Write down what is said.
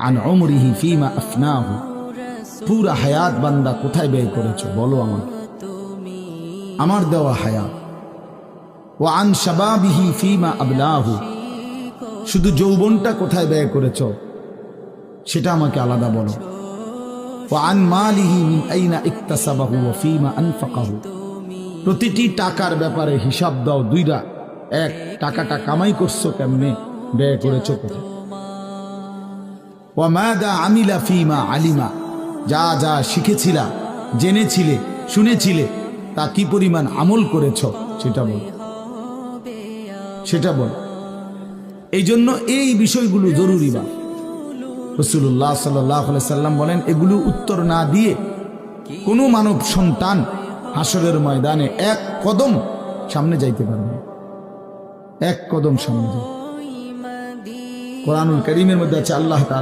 আন উমরিহি ফীমা আফনাহু, পুরা হায়াত বান্দা কোথায় ব্যয় করেছো বলো আমাকে, আমার দেওয়া হায়াত। ওয়া আন শাবাবিহি ফীমা আবলাহু, শুধু যৌবনটা কোথায় ব্যয় করেছো সেটা আমাকে আলাদা বলো। ওয়া আন মালিহি মিন আইনা ইকতাসাবাহু ওয়া ফীমা আনফাকাহু, প্রতিটি টাকার ব্যাপারে হিসাব দাও দুইটা। এক, টাকাটা কামাই করছো কেমনে, ব্যয় করেছো কোথায়। ওয়া মাযা আমিলা ফীমা আলিমা, যা যা শিখেছিলা, জেনেছিলে, শুনেছিলে, তা কি পরিমাণ আমল করেছো সেটা বল, সেটা বল। এই জন্য এই বিষয়গুলো জরুরি। বা রাসূলুল্লাহ সাল্লাল্লাহু আলাইহি সাল্লাম বলেন, এগুলো উত্তর না দিয়ে কোনো মানব সন্তান হাসরের ময়দানে এক কদম সামনে যাইতে পারবে না, এক কদম সামনে। কোরআনুল কারীমের মধ্যে আছে আল্লাহ তাআলা